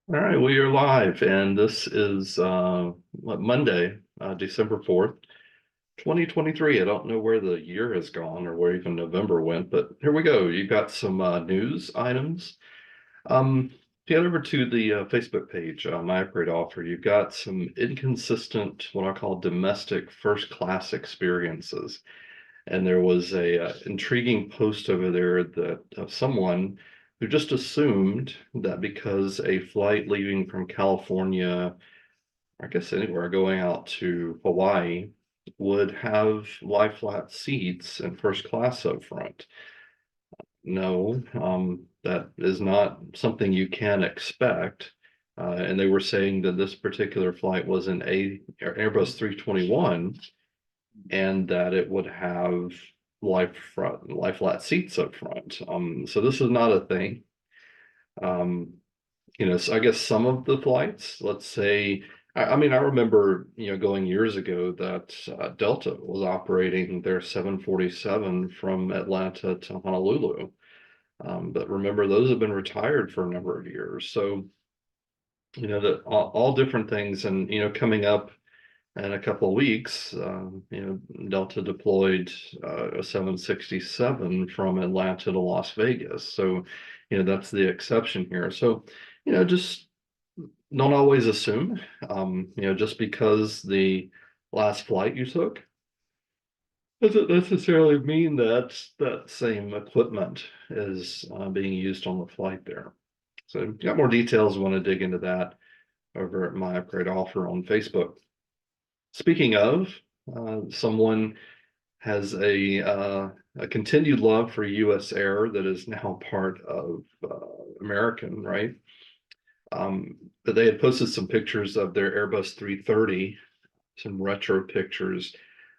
All right, we are live, and this is Monday, December 4th, 2023. I don't know where the year has gone or where even November went, but here we go. You got some news items. If you head over to the Facebook page, My Upgrade Offer, you've got some inconsistent, what I call domestic first class experiences. And there was a intriguing post over there that of someone who just assumed that because a flight leaving from California, I guess anywhere going out to Hawaii, would have lie flat seats and first class up front. No, that is not something you can expect. And they were saying that this particular flight was an Airbus 321 and that it would have lie flat seats up front. So this is not a thing. Um, so I guess some of the flights, let's say, I mean, I remember, going years ago that Delta was operating their 747 from Atlanta to Honolulu. But remember, those have been retired for a number of years. So, that all different things, and coming up in a couple of weeks, Delta deployed a 767 from Atlanta to Las Vegas. So, that's the exception here. So, just don't always assume, just because the last flight you took doesn't necessarily mean that that same equipment is being used on the flight there. So, if you got more details, want to dig into that over at My Upgrade Offer on Facebook. Speaking of, someone has a continued love for U.S. Air that is now part of American, right? But they had posted some pictures of their Airbus 330, some retro pictures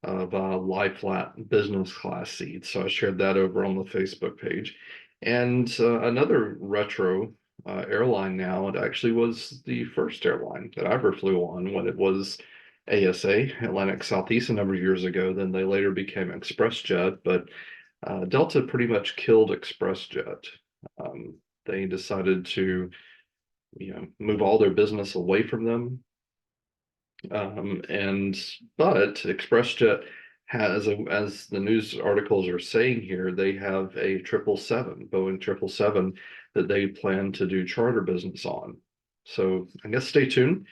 of lie flat business class seats. So I shared that over on the Facebook page. And another retro airline now, it actually was the first airline that I ever flew on when it was ASA, Atlantic Southeast, a number of years ago. Then they later became ExpressJet, but Delta pretty much killed ExpressJet. They decided to, move all their business away from them. And but ExpressJet has, as the news articles are saying here, they have a 777, Boeing 777 that they plan to do charter business on. So I guess stay tuned.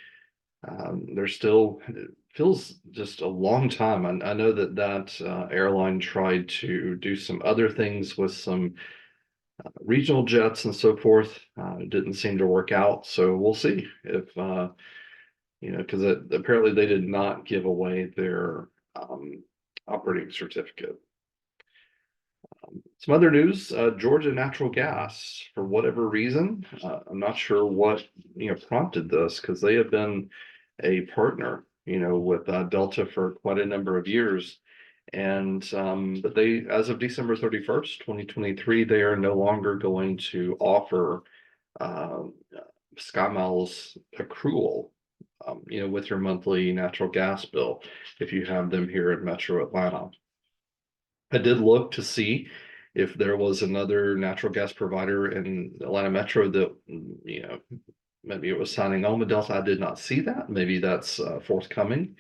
There's still, it feels just a long time. I know that airline tried to do some other things with some regional jets and so forth. It didn't seem to work out. So we'll see if, because apparently they did not give away their operating certificate. Some other news, Georgia Natural Gas, for whatever reason, I'm not sure what, prompted this because they have been a partner, with Delta for quite a number of years. And but they, as of December 31st, 2023, they are no longer going to offer uh, Skymiles accrual, with your monthly natural gas bill if you have them here at Metro Atlanta. I did look to see if there was another natural gas provider in Atlanta Metro that, maybe it was signing on with Delta. I did not see that. Maybe that's forthcoming,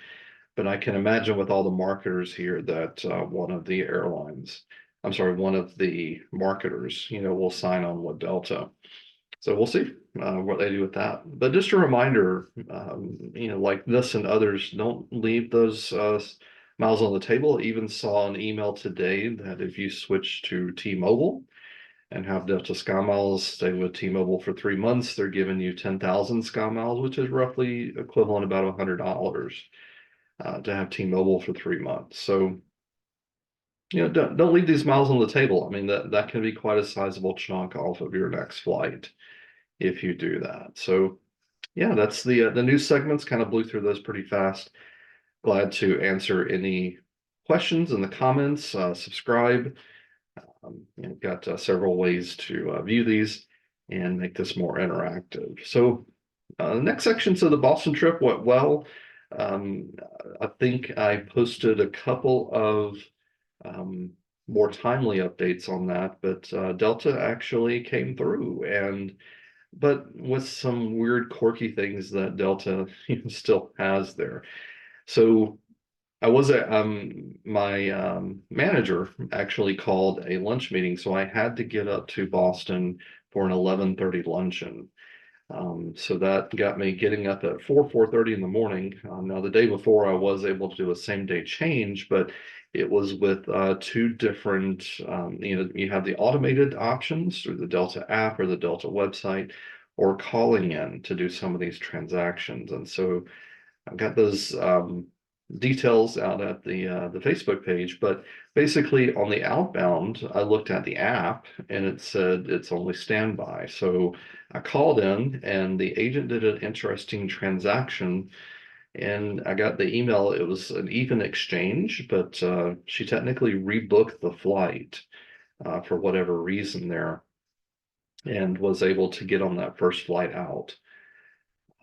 but I can imagine with all the marketers here that one of the airlines, I'm sorry, one of the marketers, will sign on with Delta. So we'll see what they do with that. But just a reminder, like this and others, don't leave those miles on the table. I even saw an email today that if you switch to T-Mobile and have Delta Skymiles stay with T-Mobile for 3 months, they're giving you 10,000 Skymiles, which is roughly equivalent about $100 to have T-Mobile for 3 months. So, don't leave these miles on the table. I mean, that can be quite a sizable chunk off of your next flight if you do that. So yeah, that's the news segments. Kind of blew through those pretty fast. Glad to answer any questions in the comments. Subscribe. Got several ways to view these and make this more interactive. So the next section, so the Boston trip went well. Um, I think I posted a couple of more timely updates on that, but Delta actually came through and but with some weird, quirky things that Delta still has there. So I was at my manager actually called a lunch meeting, so I had to get up to Boston for an 11:30 luncheon. So that got me getting up at 4:30 in the morning. Now the day before I was able to do a same day change, but it was with two different, you have the automated options through the Delta app or the Delta website, or calling in to do some of these transactions. And so I've got those details out at the Facebook page, but basically on the outbound, I looked at the app and it said it's only standby. So I called in and the agent did an interesting transaction and I got the email. It was an even exchange, but she technically rebooked the flight for whatever reason there and was able to get on that first flight out.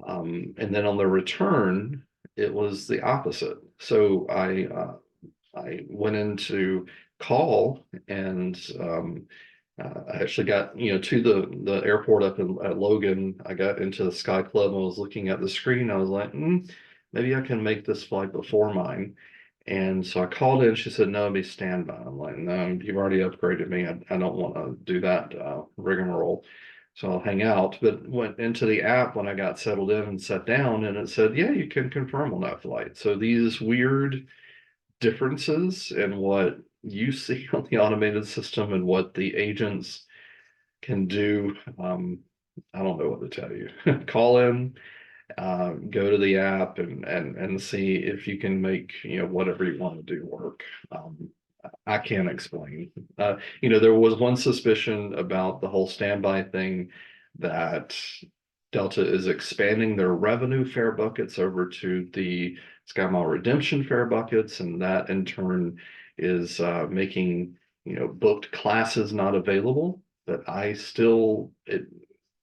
And then on the return, it was the opposite. So I went into call and I actually got to the airport up at Logan. I got into the Sky Club and I was looking at the screen. I was like, maybe I can make this flight before mine. And so I called in. She said, no, it'll be standby. I'm like, no, you've already upgraded me. I don't want to do that rigmarole. So I'll hang out. But went into the app when I got settled in and sat down, and it said, yeah, you can confirm on that flight. So these weird differences in what you see on the automated system and what the agents can do, I don't know what to tell you. Call in, go to the app and see if you can make whatever you want to do work. I can't explain. There was one suspicion about the whole standby thing that Delta is expanding their revenue fare buckets over to the SkyMile redemption fare buckets, and that in turn is making booked classes not available. But I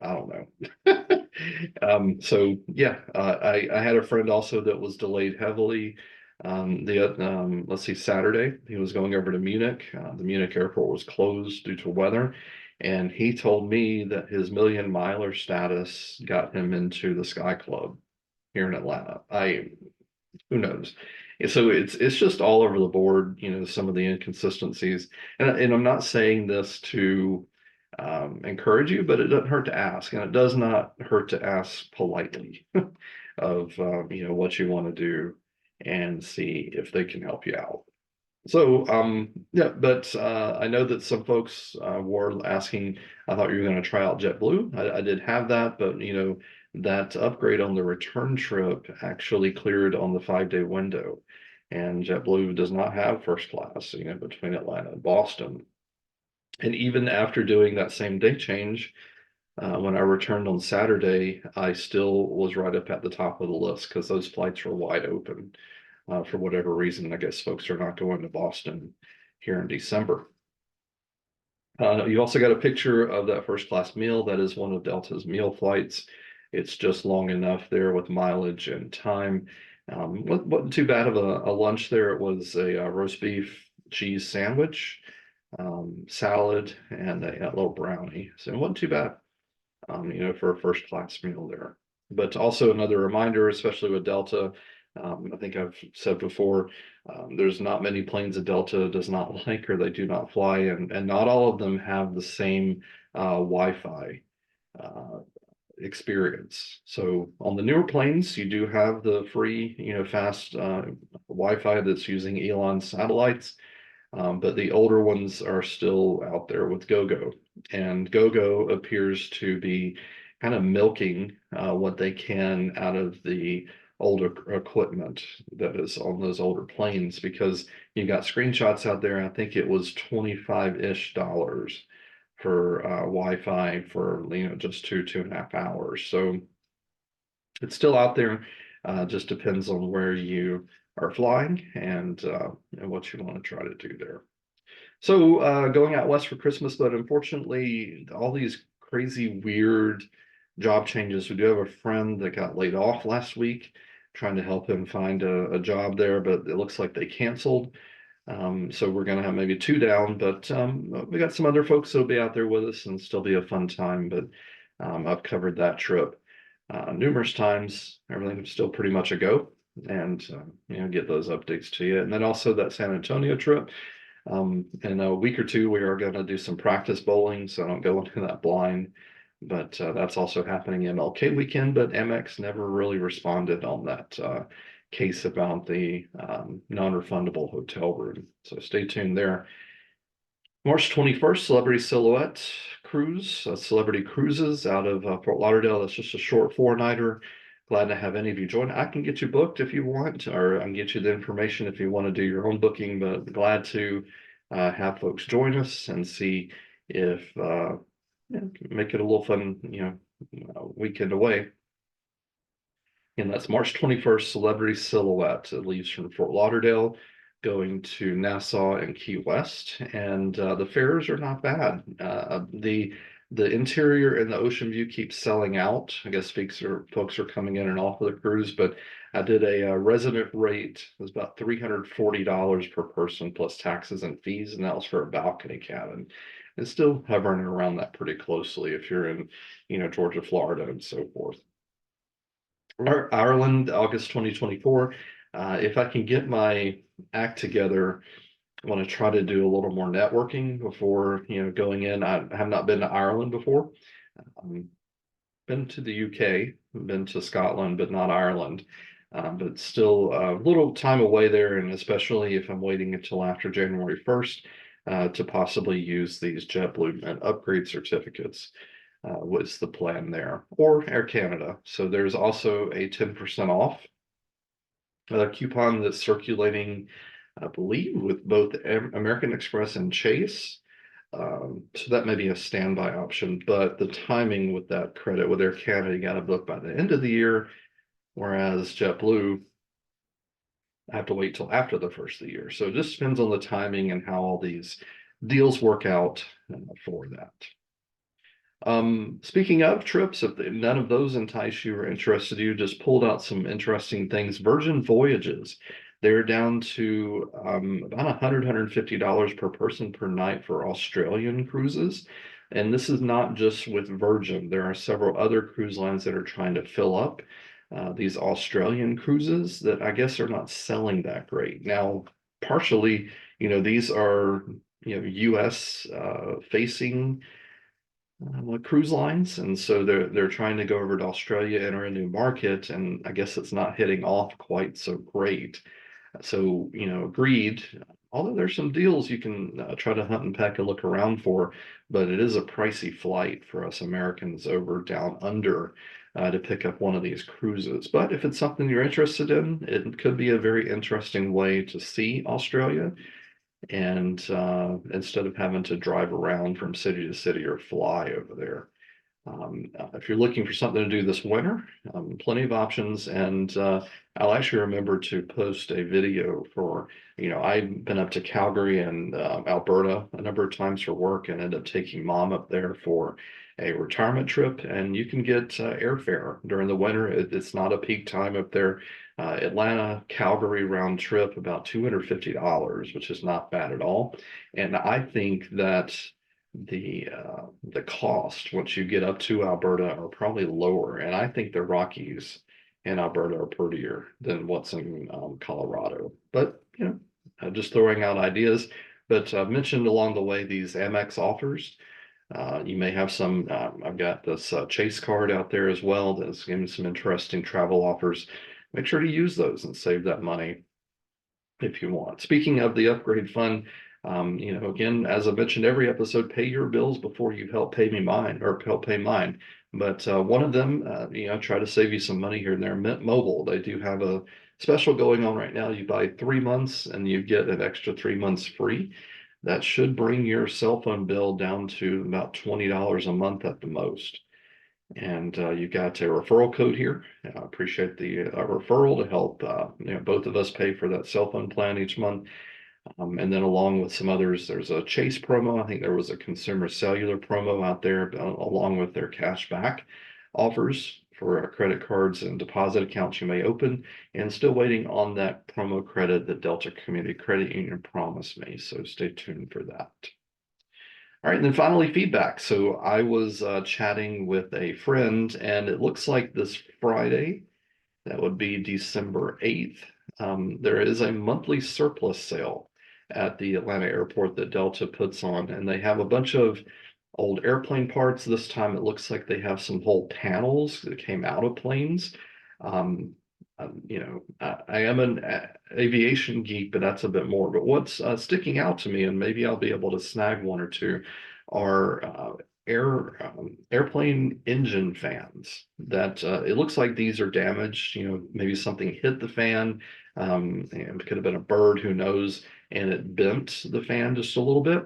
don't know. So yeah, I had a friend also that was delayed heavily. Let's see, Saturday, he was going over to Munich. The Munich airport was closed due to weather. And he told me that his million miler status got him into the Sky Club here in Atlanta. Who knows? And so it's just all over the board, some of the inconsistencies. And I'm not saying this to encourage you, but it doesn't hurt to ask, and it does not hurt to ask politely of what you want to do and see if they can help you out. So yeah, but I know that some folks were asking. I thought you were going to try out JetBlue. I did have that, but that upgrade on the return trip actually cleared on the 5-day window, and JetBlue does not have first class, between Atlanta and Boston. And even after doing that same day change, when I returned on Saturday, I still was right up at the top of the list because those flights were wide open for whatever reason. I guess folks are not going to Boston here in December. You also got a picture of that first class meal. That is one of Delta's meal flights. It's just long enough there with mileage and time. Wasn't too bad of a lunch there. It was a roast beef cheese sandwich, salad, and a little brownie. So it wasn't too bad, for a first class meal there. But also another reminder, especially with Delta, I think I've said before, there's not many planes that Delta does not like or they do not fly, and not all of them have the same Wi-Fi experience. So on the newer planes, you do have the free, fast Wi-Fi that's using Elon satellites. But the older ones are still out there with GoGo, and GoGo appears to be kind of milking what they can out of the older equipment that is on those older planes, because you got screenshots out there. I think it was $25-ish for Wi-Fi for just 2.5 hours. So it's still out there. Just depends on where you are flying and what you want to try to do there. So going out west for Christmas, but unfortunately, all these crazy, weird job changes. We do have a friend that got laid off last week, trying to help him find a job there, but it looks like they canceled. So we're going to have maybe 2 down, but we got some other folks that'll be out there with us and still be a fun time. But I've covered that trip numerous times. Everything's still pretty much a go, and get those updates to you. And then also that San Antonio trip. In a week or two, we are going to do some practice bowling, so I don't go into that blind. But that's also happening MLK weekend. But Amex never really responded on that case about the non-refundable hotel room. So stay tuned there. March 21st, Celebrity Silhouette Cruise, Celebrity Cruises out of Fort Lauderdale. That's just a short 4-nighter. Glad to have any of you join. I can get you booked if you want, or I can get you the information if you want to do your own booking, but glad to have folks join us and see if make it a little fun, weekend away. And that's March 21st, Celebrity Silhouette. It leaves from Fort Lauderdale going to Nassau and Key West, and the fares are not bad. The interior and the ocean view keeps selling out. I guess folks are coming in and off of the cruise, but I did a resident rate. It was about $340 per person plus taxes and fees, and that was for a balcony cabin. It's still hovering around that pretty closely if you're in, Georgia, Florida, and so forth. Ireland, August 2024. If I can get my act together, I want to try to do a little more networking before, going in. I have not been to Ireland before. Been to the UK, been to Scotland, but not Ireland. But still a little time away there, and especially if I'm waiting until after January 1st to possibly use these JetBlue and upgrade certificates. Was the plan there, or Air Canada. So there's also a 10% off coupon that's circulating, I believe, with both American Express and Chase. So that may be a standby option, but the timing with that credit with Air Canada, you got to book by the end of the year, whereas JetBlue, I have to wait till after the first of the year. So it just depends on the timing and how all these deals work out for that. Speaking of trips, if none of those entice you or interested you, just pulled out some interesting things. Virgin Voyages, they're down to about $150 per person per night for Australian cruises. And this is not just with Virgin. There are several other cruise lines that are trying to fill up these Australian cruises that I guess are not selling that great. Now, partially, these are, US facing cruise lines, and so they're trying to go over to Australia, enter a new market, and I guess it's not hitting off quite so great. So agreed. Although there's some deals you can try to hunt and peck and look around for, but it is a pricey flight for us Americans over down under to pick up one of these cruises. But if it's something you're interested in, it could be a very interesting way to see Australia. And instead of having to drive around from city to city or fly over there. If you're looking for something to do this winter, plenty of options. And I'll actually remember to post a video for, I've been up to Calgary and Alberta a number of times for work and ended up taking mom up there for a retirement trip. And you can get airfare during the winter. It's not a peak time up there. Atlanta, Calgary round trip, about $250, which is not bad at all. And I think that the cost once you get up to Alberta are probably lower, and I think the Rockies in Alberta are prettier than what's in Colorado. But just throwing out ideas. But I've mentioned along the way these Amex offers. You may have some. I've got this Chase card out there as well that's giving some interesting travel offers. Make sure to use those and save that money if you want. Speaking of the upgrade fund, again, as I mentioned every episode, pay your bills before you help pay me mine or help pay mine. But one of them, try to save you some money here and there. Mint Mobile, they do have a special going on right now. You buy 3 months and you get an extra 3 months free. That should bring your cell phone bill down to about $20 a month at the most. And you got a referral code here. I appreciate the referral to help both of us pay for that cell phone plan each month. And then along with some others, there's a Chase promo. I think there was a consumer cellular promo out there along with their cash back offers for credit cards and deposit accounts you may open, and still waiting on that promo credit that Delta Community Credit Union promised me. So stay tuned for that. All right, and then finally feedback. So I was chatting with a friend, and it looks like this Friday, that would be December 8th, there is a monthly surplus sale at the Atlanta airport that Delta puts on, and they have a bunch of old airplane parts. This time it looks like they have some whole panels that came out of planes. Um, I am an aviation geek, but that's a bit more. But what's sticking out to me, and maybe I'll be able to snag one or two, are airplane engine fans that it looks like these are damaged. Maybe something hit the fan, and it could have been a bird, who knows, and it bent the fan just a little bit.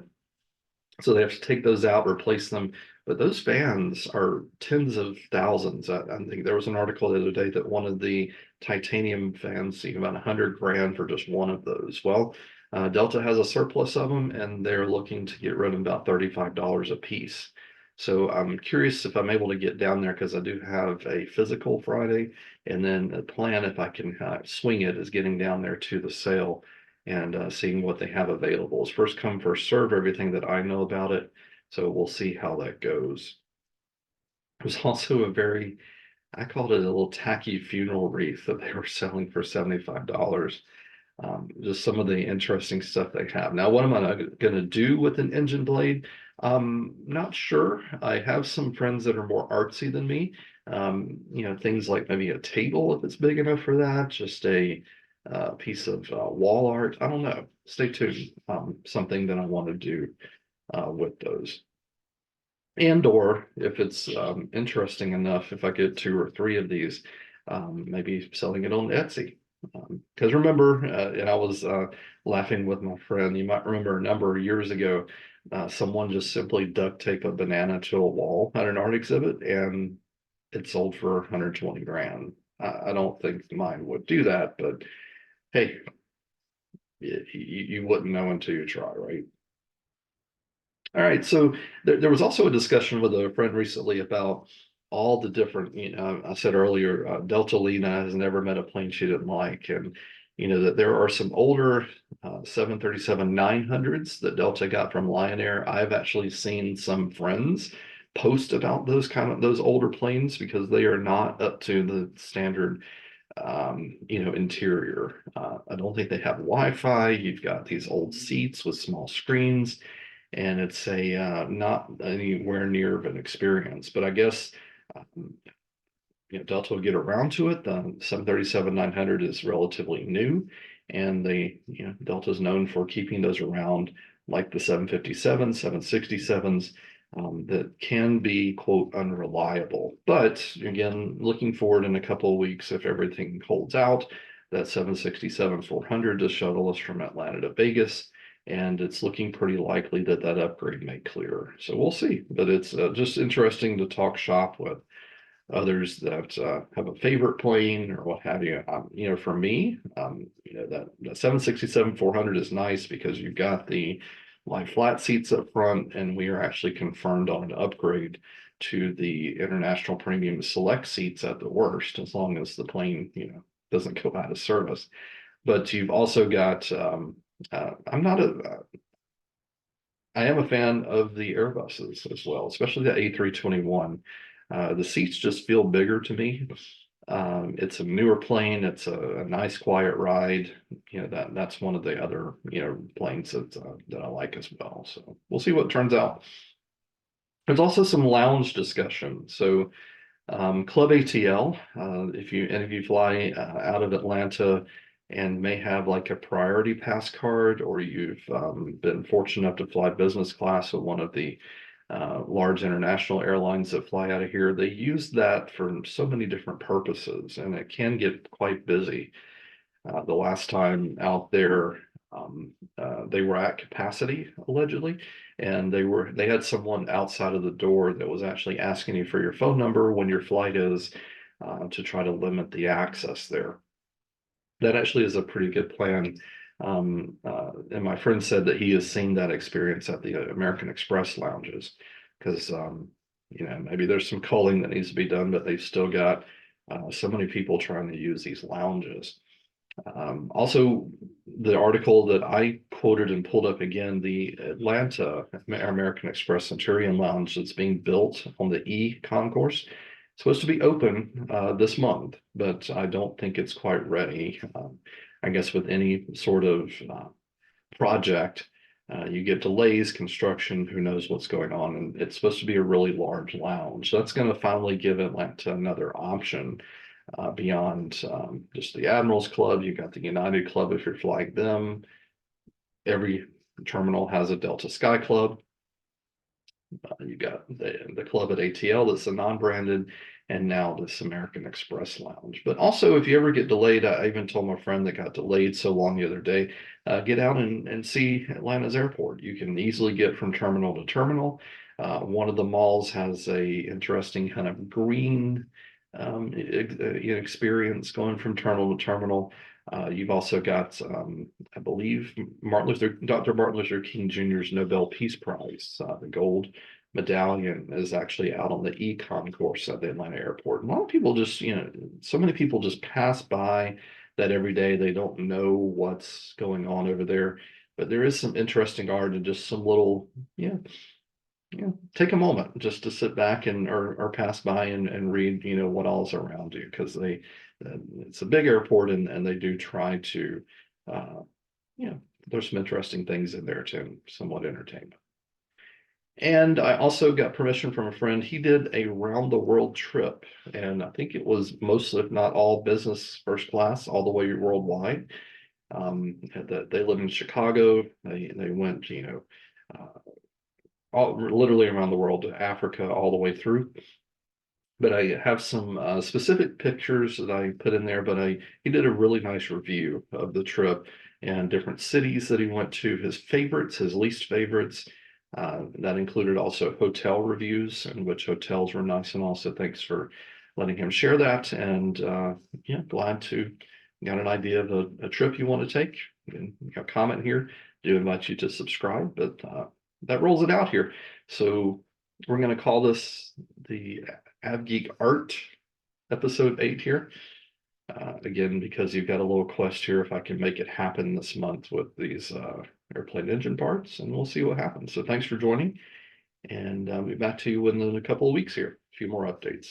So they have to take those out, replace them. But those fans are tens of thousands. I think there was an article the other day that one of the titanium fans, about 100 grand for just one of those. Well, Delta has a surplus of them, and they're looking to get rid of about $35 a piece. So I'm curious if I'm able to get down there, because I do have a physical Friday, and then the plan, if I can swing it, is getting down there to the sale and seeing what they have available. It's first come, first serve, everything that I know about it. So we'll see how that goes. It was also I called it a little tacky funeral wreath that they were selling for $75. Just some of the interesting stuff they have. Now, what am I going to do with an engine blade? Not sure. I have some friends that are more artsy than me. Things like maybe a table if it's big enough for that, just a piece of wall art. I don't know. Stay tuned. Something that I want to do with those. And or if it's interesting enough, if I get two or three of these, maybe selling it on Etsy. Because remember, and I was laughing with my friend, you might remember a number of years ago, someone just simply duct tape a banana to a wall at an art exhibit, and it sold for 120 grand. I don't think mine would do that, but hey, you wouldn't know until you try, right? All right, so there was also a discussion with a friend recently about all the different, I said earlier, Delta Lena has never met a plane she didn't like. And, that there are some older 737-900s that Delta got from Lion Air. I've actually seen some friends post about those older planes, because they are not up to the standard, interior. I don't think they have Wi-Fi. You've got these old seats with small screens, and it's a not anywhere near of an experience. But I guess Delta will get around to it. The 737-900 is relatively new, and Delta is known for keeping those around, like the 757, 767s. That can be, quote, unreliable. But again, looking forward in a couple of weeks, if everything holds out, that 767-400 to shuttle us from Atlanta to Vegas, and it's looking pretty likely that that upgrade may clear. So we'll see. But it's just interesting to talk shop with others that have a favorite plane or what have you. For me, that 767-400 is nice because you've got the lie flat seats up front, and we are actually confirmed on an upgrade to the International Premium Select seats at the worst, as long as the plane, doesn't go out of service. But you've also got, I'm not a, I am a fan of the Airbuses as well, especially the A321. The seats just feel bigger to me. It's a newer plane. It's a nice quiet ride. That's one of the other planes that I like as well. So we'll see what turns out. There's also some lounge discussion. So Club ATL, if you fly out of Atlanta and may have like a priority pass card, or you've been fortunate enough to fly business class with one of the large international airlines that fly out of here, they use that for so many different purposes, and it can get quite busy. The last time out there, they were at capacity allegedly, and they had someone outside of the door that was actually asking you for your phone number when your flight is, to try to limit the access there. That actually is a pretty good plan. And my friend said that he has seen that experience at the American Express lounges, because maybe there's some culling that needs to be done, but they've still got so many people trying to use these lounges. Also, the article that I quoted and pulled up again, the Atlanta American Express Centurion Lounge that's being built on the E concourse. It's supposed to be open this month, but I don't think it's quite ready. I guess with any sort of project, you get delays, construction, who knows what's going on, and it's supposed to be a really large lounge. So that's going to finally give Atlanta another option beyond just the Admirals Club. You got the United Club if you're flying them. Every terminal has a Delta Sky Club. You got the club at ATL that's a non-branded, and now this American Express Lounge. But also, if you ever get delayed, I even told my friend that got delayed so long the other day, get out and see Atlanta's airport. You can easily get from terminal to terminal. One of the malls has a interesting kind of green experience going from terminal to terminal. You've also got, I believe, Dr. Martin Luther King Jr.'s Nobel Peace Prize. The gold medallion is actually out on the e-concourse at the Atlanta airport. And a lot of people just, so many people just pass by that every day. They don't know what's going on over there. But there is some interesting art and just some little, take a moment just to sit back and or pass by and read, what all's around you, because it's a big airport, and they do try to, uh, there's some interesting things in there too, somewhat entertainment. And I also got permission from a friend. He did a round the world trip, and I think it was mostly, if not all, business first class, all the way worldwide. They live in Chicago. They went, literally around the world, to Africa, all the way through. But I have some specific pictures that I put in there. But he did a really nice review of the trip and different cities that he went to, his favorites, his least favorites. That included also hotel reviews and which hotels were nice. And also, thanks for letting him share that. And glad to got an idea of a trip you want to take. And comment here. Do invite you to subscribe. But that rolls it out here. So we're going to call this the AvGeek Art episode 8 here. Again, because you've got a little quest here, if I can make it happen this month with these airplane engine parts, and we'll see what happens. So thanks for joining, and I'll be back to you within a couple of weeks here. A few more updates.